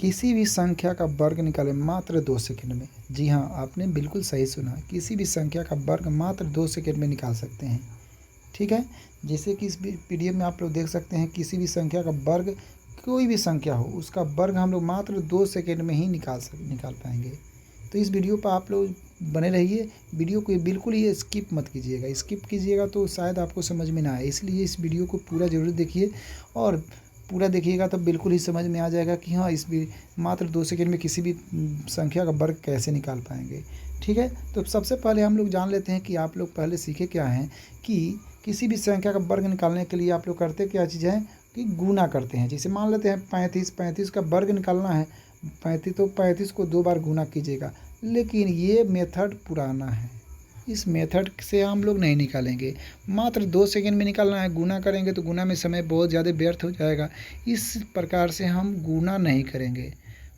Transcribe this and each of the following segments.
किसी भी संख्या का वर्ग निकालें मात्र 2 सेकंड में। जी हाँ, आपने बिल्कुल सही सुना, किसी भी संख्या का वर्ग मात्र 2 सेकंड में निकाल सकते हैं। ठीक है, जैसे कि इस पीडीएफ में आप लोग देख सकते हैं, किसी भी संख्या का वर्ग, कोई भी संख्या हो उसका वर्ग हम लोग मात्र 2 सेकंड में ही निकाल पाएंगे। तो इस वीडियो पर आप लोग बने रहिए, वीडियो को बिल्कुल ही स्किप मत कीजिएगा। स्किप कीजिएगा तो शायद आपको समझ में ना आए, इसलिए इस वीडियो को पूरा ज़रूर देखिए, और पूरा देखिएगा तब बिल्कुल ही समझ में आ जाएगा कि हाँ, मात्र 2 सेकंड में किसी भी संख्या का वर्ग कैसे निकाल पाएंगे। ठीक है, तो सबसे पहले हम लोग जान लेते हैं कि आप लोग पहले सीखे क्या हैं कि किसी भी संख्या का वर्ग निकालने के लिए आप लोग करते क्या चीज़ है कि गुना करते हैं। जैसे मान लेते हैं 35 का वर्ग निकालना है, 35 को 2 बार गुना कीजिएगा। लेकिन ये मेथड पुराना है, इस मेथड से हम लोग नहीं निकालेंगे। मात्र 2 सेकंड में निकालना है, गुना करेंगे तो गुना में समय बहुत ज़्यादा व्यर्थ हो जाएगा। इस प्रकार से हम गुना नहीं करेंगे।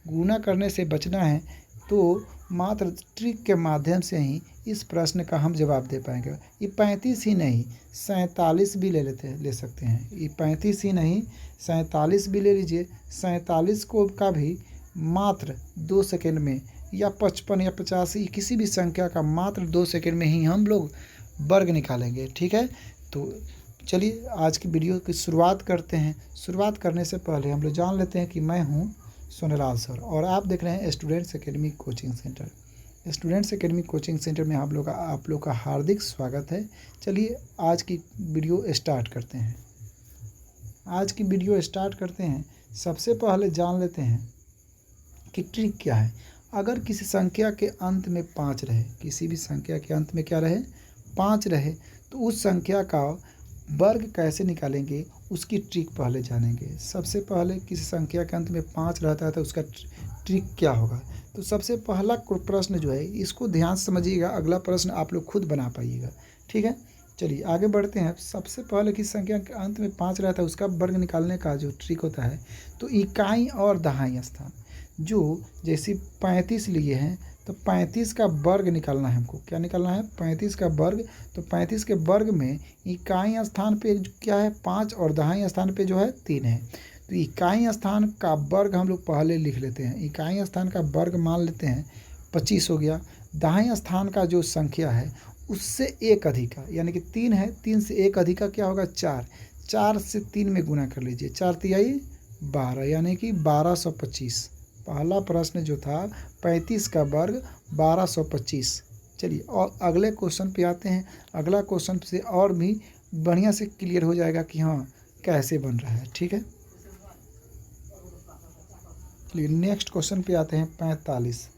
गुना करने से बचना है तो मात्र ट्रिक के माध्यम से ही इस प्रश्न का हम जवाब दे पाएंगे। ये 35 ही नहीं, 47 भी ले सकते हैं। ये 35 ही नहीं, 47 भी ले लीजिए। 47 को का भी मात्र 2 सेकंड में, या 55 या 85 किसी भी संख्या का मात्र 2 सेकंड में ही हम लोग वर्ग निकालेंगे। ठीक है, तो चलिए आज की वीडियो की शुरुआत करते हैं। शुरुआत करने से पहले हम लोग जान लेते हैं कि मैं हूं सोनेलाल सर और आप देख रहे हैं students academy coaching centre. Students academy coaching centre में आप लोग का हार्दिक स्वागत है। चलिए आज की वीडियो स्टार्ट करते हैं। सबसे पहले जान लेते हैं कि ट्रिक क्या है। अगर किसी संख्या के अंत में 5 रहे, किसी भी संख्या के अंत में क्या रहे, 5 रहे, तो उस संख्या का वर्ग कैसे निकालेंगे उसकी ट्रिक पहले जानेंगे। सबसे पहले किसी संख्या के अंत में 5 रहता है तो उसका ट्रिक क्या होगा। तो सबसे पहला प्रश्न जो है इसको ध्यान से समझिएगा, अगला प्रश्न आप लोग खुद बना पाइएगा। ठीक है, चलिए आगे बढ़ते हैं। सबसे पहले किसी संख्या के अंत में 5 रहता है उसका वर्ग निकालने का जो ट्रिक होता है, तो इकाई और दहाई स्थान, जो जैसे 35 लिए हैं तो 35 का वर्ग निकालना है हमको। क्या निकालना है? 35 का वर्ग। तो 35 के वर्ग में इकाई स्थान पे क्या है? 5 और दहाई स्थान पे जो है 3 है। तो इकाई स्थान का वर्ग हम लोग पहले लिख लेते हैं। इकाई स्थान का वर्ग मान लेते हैं 25 हो गया। दहाई स्थान का जो संख्या है उससे एक अधिका, यानी कि 3 है, 3 से एक अधिका क्या होगा? 4। 4 से 3 में गुना कर लीजिए, 4 तिहाई 12, यानी कि 1225। पहला प्रश्न जो था 35 का वर्ग 1225। चलिए और अगले क्वेश्चन पे आते हैं। अगला क्वेश्चन से और भी बढ़िया से क्लियर हो जाएगा कि हाँ कैसे बन रहा है। ठीक है, चलिए नेक्स्ट क्वेश्चन पे आते हैं। 45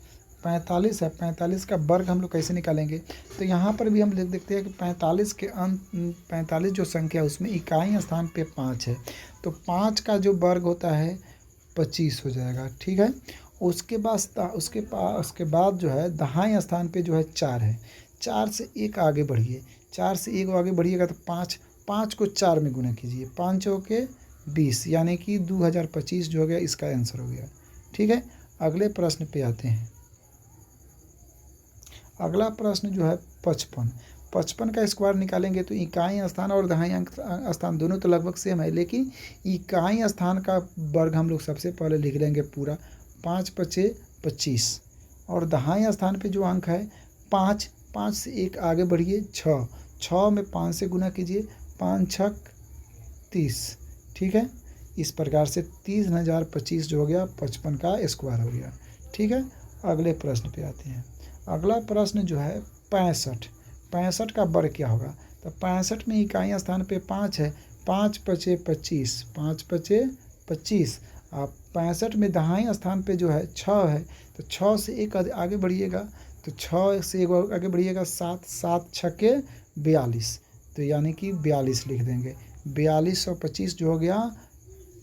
है, 45 का वर्ग हम लोग कैसे निकालेंगे। तो यहाँ पर भी हम देखते हैं कि 45 के अंत 45 जो संख्या है उसमें इकाई स्थान पे 5 है, तो 5 का जो वर्ग होता है 25 हो जाएगा। ठीक है, उसके बाद जो है दहाई स्थान पे जो है 4 है। 4 से एक आगे बढ़िए, 4 से एक आगे बढ़िएगा तो 5 को 4 में गुना कीजिए, 5 चौके 20, यानी कि 2025 जो हो गया, इसका आंसर हो गया। ठीक है, अगले प्रश्न पे आते हैं। अगला प्रश्न जो है 55 का स्क्वायर निकालेंगे तो इकाई स्थान और दहाई स्थान दोनों तो लगभग सेम है, लेकिन इकाई स्थान का वर्ग हम लोग सबसे पहले लिख लेंगे पूरा, 5 × 5 = 25, और दहाई स्थान पे जो अंक है 5 से एक आगे बढ़िए 6 में 5 से गुना कीजिए, 5 × 6 = 30। ठीक है, इस प्रकार से 30,025 जो हो गया 55 का स्क्वायर हो गया। ठीक है, अगले प्रश्न पे आते हैं। अगला प्रश्न जो है 65 का वर्ग क्या होगा। तो 65 में इकाई स्थान पे 5 है, 5 × 5 = 25, 5 × 5 = 25। आप 65 में दहाई स्थान पे जो है 6 है, तो 6 से एक आगे बढ़िएगा, तो 6 से एक आगे बढ़िएगा 7, 7 × 6 = 42, तो यानी कि 42 लिख देंगे। 4225 जो हो गया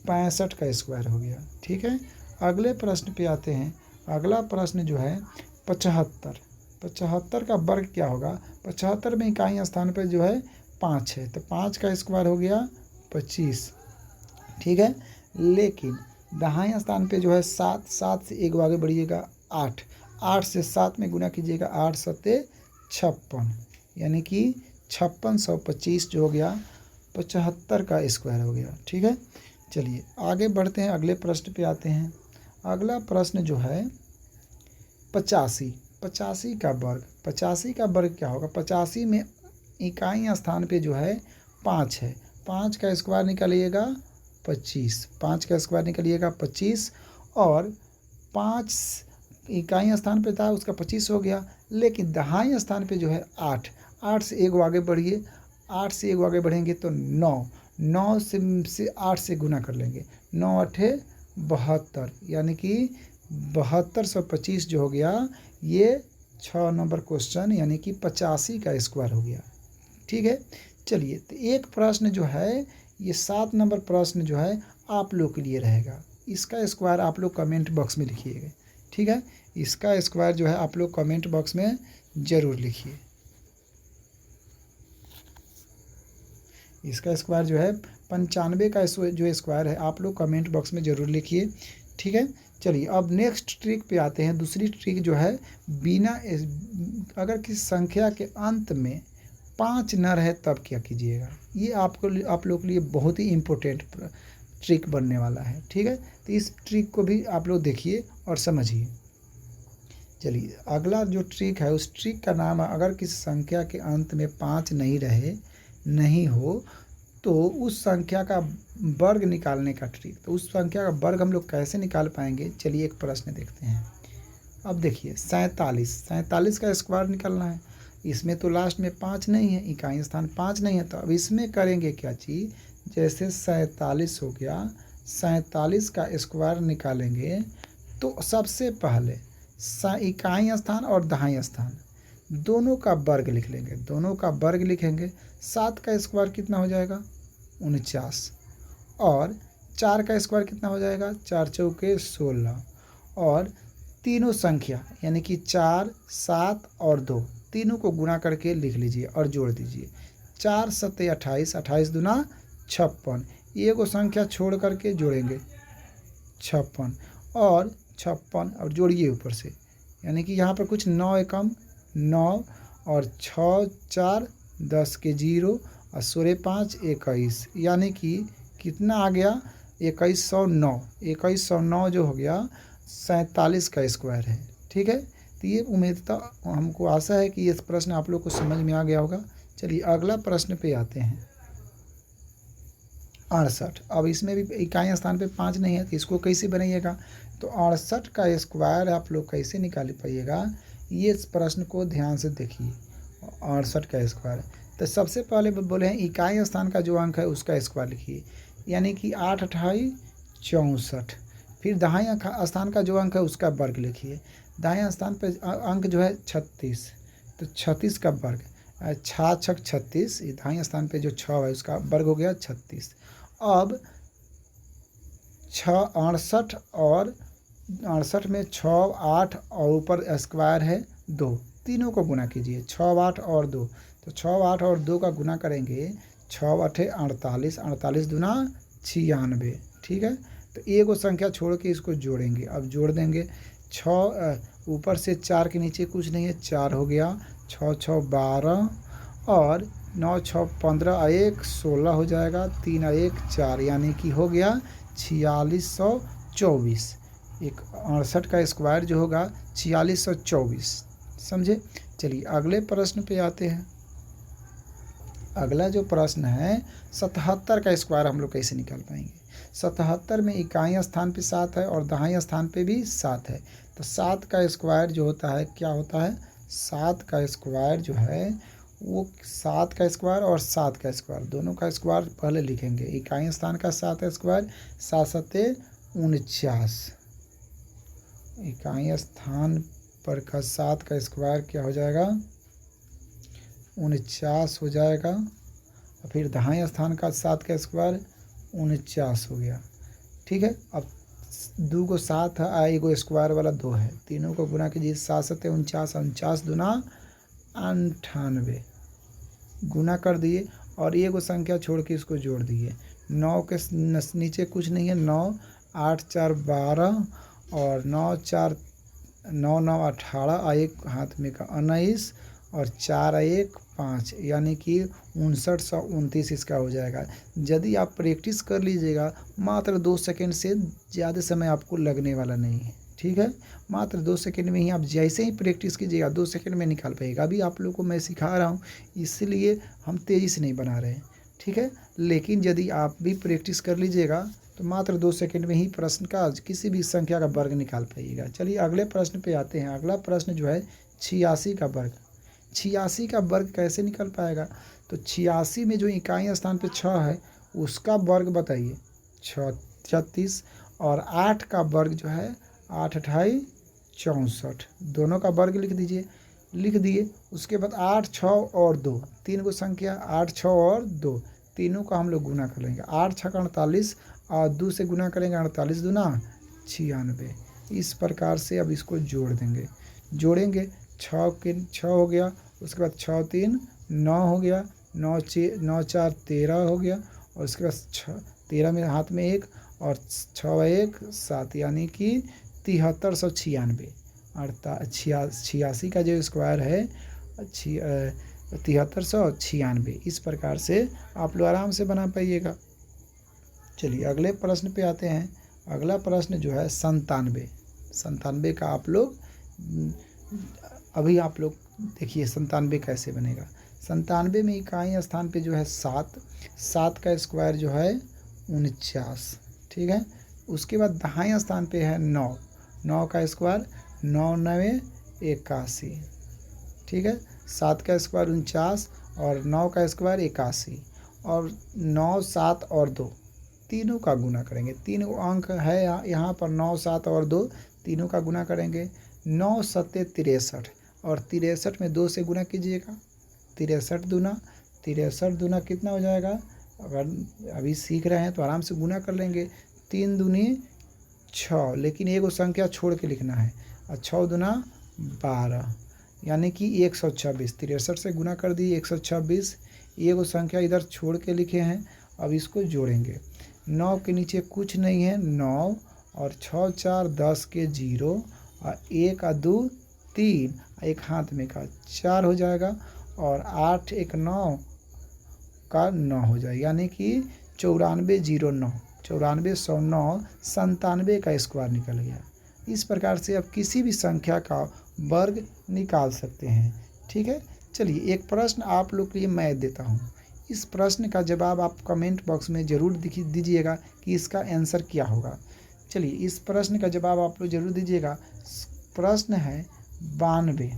65 का स्क्वायर हो गया। ठीक है, अगले प्रश्न पे आते हैं। अगला प्रश्न जो है 75 का वर्ग क्या होगा। 75 में इकाई स्थान पर जो है 5 है, तो 5 का स्क्वायर हो गया 25। ठीक है, लेकिन दहाई स्थान पे जो है 7 से एक आगे बढ़िएगा 8 से 7 में गुना कीजिएगा, 8 × 7 = 56, यानी कि 5625 जो हो गया 75 का स्क्वायर हो गया। ठीक है, चलिए आगे बढ़ते हैं, अगले प्रश्न पे आते हैं। अगला प्रश्न जो है 85, 85 का वर्ग। 85 का वर्ग क्या होगा? 85 में इकाई स्थान पे जो है 5 है, 5 का स्क्वायर निकालिएगा 25, 5 का स्क्वायर निकालिएगा 25, और 5 इकाई स्थान पे था उसका 25 हो गया, लेकिन दहाई स्थान पे जो है 8, 8 से एक आगे बढ़िए, 8 से एक आगे बढ़ेंगे तो 9, 9 से 8 से गुना कर लेंगे, 9 अठे 72, यानी कि 7225 जो हो गया, ये 6 नंबर क्वेश्चन यानी कि 85 का स्क्वायर हो गया। ठीक है, चलिए तो एक प्रश्न जो है ये 7 नंबर प्रश्न जो है आप लोग के लिए रहेगा, इसका स्क्वायर आप लोग कमेंट बॉक्स में लिखिएगा। ठीक है, इसका स्क्वायर जो है आप लोग कमेंट बॉक्स में ज़रूर लिखिए। इसका स्क्वायर जो है 95 का जो स्क्वायर है आप लोग कमेंट बॉक्स में ज़रूर लिखिए। ठीक है, चलिए अब नेक्स्ट ट्रिक पे आते हैं। दूसरी ट्रिक जो है बिना अगर किसी संख्या के अंत में 5 न रहे तब क्या कीजिएगा। ये आप लोग के लिए बहुत ही इम्पोर्टेंट ट्रिक बनने वाला है। ठीक है, तो इस ट्रिक को भी आप लोग देखिए और समझिए। चलिए अगला जो ट्रिक है उस ट्रिक का नाम है, अगर किसी संख्या के अंत में 5 नहीं हो तो उस संख्या का वर्ग निकालने का ट्रिक। तो उस संख्या का वर्ग हम लोग कैसे निकाल पाएंगे, चलिए एक प्रश्न देखते हैं। अब देखिए 47 का स्क्वायर निकालना है। इसमें तो लास्ट में 5 नहीं है, इकाई स्थान 5 नहीं है, तो अब इसमें करेंगे क्या चीज़, जैसे 47 हो गया, 47 का स्क्वायर निकालेंगे तो सबसे पहले इकाई स्थान और दहाई स्थान दोनों का वर्ग लिख लेंगे, दोनों का वर्ग लिखेंगे। 7 का स्क्वायर कितना हो जाएगा 49, और 4 का स्क्वायर कितना हो जाएगा 4 चौके 16, और तीनों संख्या यानी कि 4, 7 और 2 तीनों को गुणा करके लिख लीजिए और जोड़ दीजिए। 4 सत्ते 28, 28 दूना 56, ये को संख्या छोड़ करके जोड़ेंगे 56, और 56 और जोड़िए ऊपर से, यानी कि यहाँ पर कुछ 9 एकम 9, और 6 4 10 के 0, और 16 5 21, यानी कि कितना आ गया 2109, 2109 जो हो गया 47 का स्क्वायर है। ठीक है, तो ये उम्मीद हमको आशा है कि ये प्रश्न आप लोग को समझ में आ गया होगा। चलिए अगला प्रश्न पे आते हैं 68। अब इसमें भी इकाई स्थान पे 5 नहीं है, तो इसको कैसे बनाइएगा, तो 68 का स्क्वायर आप लोग कैसे निकाल पाइएगा, ये प्रश्न को ध्यान से देखिए। 68 का स्क्वायर, तो सबसे पहले बोले हैं इकाई स्थान का जो अंक है उसका स्क्वायर लिखिए, यानी कि 8 28 64। फिर दहाई स्थान का जो अंक है उसका वर्ग लिखिए। दाएं स्थान पे अंक जो है 36, तो 36 का वर्ग 6 6 36, दाएं स्थान पे जो 6 है उसका वर्ग हो गया 36। अब 6 68 और 68 में 6 8 और ऊपर स्क्वायर है 2, तीनों को गुना कीजिए 6 8 और 2, तो 6 8 और 2 का गुना करेंगे 6 8 48, 48 दूना 96। ठीक है, तो एक वो संख्या छोड़ के इसको जोड़ेंगे। अब जोड़ देंगे 6 ऊपर से 4 के नीचे कुछ नहीं है, 4 हो गया, 6 6 12, और 9 6 15, 1 16 हो जाएगा, 3 1 4, यानी कि हो गया 4624। 68 का स्क्वायर जो होगा 4624, समझे। चलिए अगले प्रश्न पे आते हैं। अगला जो प्रश्न है 77 का स्क्वायर हम लोग कैसे निकाल पाएंगे। 77 में इकाई स्थान पे 7 है और दहाई स्थान पे भी 7 है, तो 7 का स्क्वायर जो होता है क्या होता है, 7 का स्क्वायर जो है वो 7 का स्क्वायर और 7 का स्क्वायर दोनों का स्क्वायर पहले लिखेंगे। इकाई स्थान का 7 का स्क्वायर 7 सत्ते 49, इकाई स्थान पर का 7 का स्क्वायर क्या हो जाएगा 49 हो जाएगा, और फिर दहाई स्थान का 7 का स्क्वायर 49 हो गया। ठीक है, अब 2 को 7 है, एगो स्क्वायर वाला 2 है, तीनों को गुना कीजिए 7 सत्ते 49, 49 दूना 98, गुना कर दिए और एगो संख्या छोड़ के इसको जोड़ दिए। 9 के नीचे कुछ नहीं है, 9 8 4 12, और 9 9 18, एक हाथ में का 19, और 4 1 5 यानी कि 5929 इसका हो जाएगा। यदि आप प्रैक्टिस कर लीजिएगा, मात्र 2 सेकंड से ज़्यादा समय आपको लगने वाला नहीं है, ठीक है। मात्र 2 सेकंड में ही आप जैसे ही प्रैक्टिस कीजिएगा 2 सेकंड में निकाल पाइएगा। अभी आप लोगों को मैं सिखा रहा हूँ, इसलिए हम तेज़ी से नहीं बना रहे हैं, ठीक है। लेकिन यदि आप भी प्रैक्टिस कर लीजिएगा तो मात्र 2 सेकंड में ही प्रश्न का किसी भी संख्या का वर्ग निकाल पाइएगा। चलिए अगले प्रश्न पे आते हैं। अगला प्रश्न जो है 86 का वर्ग। 86 का वर्ग कैसे निकल पाएगा? तो 86 में जो इकाई स्थान पे 6 है उसका वर्ग बताइए। 36 और 8 का वर्ग जो है 8 अठाई 64, दोनों का वर्ग लिख दीजिए। लिख दिए। उसके बाद 8 6 और 2, 3 को संख्या 8 6 और 2, तीनों का हम लोग गुना कर लेंगे। 8 6 48 और 2 से गुना करेंगे, 48 दूना 96। इस प्रकार से अब इसको जोड़ देंगे। जोड़ेंगे 6 हो गया, उसके बाद 6 3 9 हो गया, 9 4 13 हो गया, और उसके बाद 13 में हाथ में 1 और 6 1 7 यानी कि 7396। 86 का जो स्क्वायर है 7396। इस प्रकार से आप लोग आराम से बना पाइएगा। चलिए अगले प्रश्न पे आते हैं। अगला प्रश्न जो है 97। 97 का आप लोग अभी आप लोग देखिए 97 कैसे बनेगा। 97 में इकाई स्थान पे जो है 7, 7 का स्क्वायर जो है 49, ठीक है। उसके बाद दहाई स्थान पे है 9, 9 का स्क्वायर 9 9 81, ठीक है। 7 का स्क्वायर 49 और 9 का स्क्वायर 81, और 9 7 और 2 तीनों का गुना करेंगे। 3 अंक है यहाँ पर 9 7 और 2, तीनों का गुना करेंगे। 9 7 63, और 63 में 2 से गुना कीजिएगा। 63 दूना कितना हो जाएगा? अगर अभी सीख रहे हैं तो आराम से गुना कर लेंगे। 3 दूनी 6, लेकिन एगो संख्या छोड़ के लिखना है, और 6 दूना 12 यानी कि 126। 63 से गुना कर दिए 126, एगो संख्या इधर छोड़ के लिखे हैं। अब इसको जोड़ेंगे। 9 के नीचे कुछ नहीं है, 9 और 6 4 10 के 0, और 1 और 2 3, एक हाथ में का 4 हो जाएगा, और 8 1 9 का 9 हो जाएगा, यानी कि 9409, 9409 97 का स्क्वायर निकल गया। इस प्रकार से आप किसी भी संख्या का वर्ग निकाल सकते हैं, ठीक है। चलिए एक प्रश्न आप लोग के लिए मैं देता हूँ। इस प्रश्न का जवाब आप कमेंट बॉक्स में ज़रूर दीजिएगा कि इसका आंसर क्या होगा। चलिए इस प्रश्न का जवाब आप लोग ज़रूर दीजिएगा। प्रश्न है 92।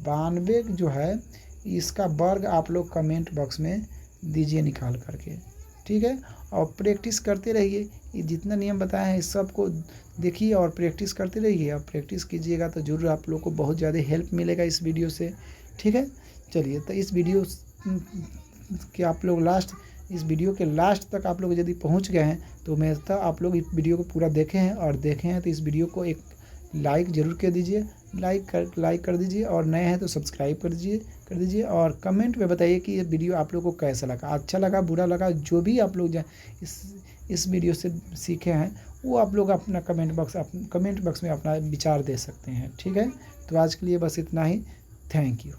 92 जो है इसका वर्ग आप लोग कमेंट बॉक्स में दीजिए निकाल करके, ठीक है। और प्रैक्टिस करते रहिए। ये जितना नियम बताए हैं इस सब को देखिए और प्रैक्टिस करते रहिए। आप प्रैक्टिस कीजिएगा तो ज़रूर आप लोग को बहुत ज़्यादा हेल्प मिलेगा इस वीडियो से, ठीक है। चलिए तो इस वीडियो कि आप लोग इस वीडियो के लास्ट तक आप लोग यदि पहुंच गए हैं तो मैं तो आप लोग इस वीडियो को पूरा देखे हैं तो इस वीडियो को एक लाइक ज़रूर कर दीजिए। लाइक कर दीजिए, और नए हैं तो सब्सक्राइब कर दीजिए और कमेंट में बताइए कि ये वीडियो आप लोग को कैसा लगा, अच्छा लगा, बुरा लगा। जो भी आप लोग इस वीडियो से सीखे हैं वो आप लोग अपना कमेंट बॉक्स में अपना विचार दे सकते हैं, ठीक है। तो आज के लिए बस इतना ही। Thank you.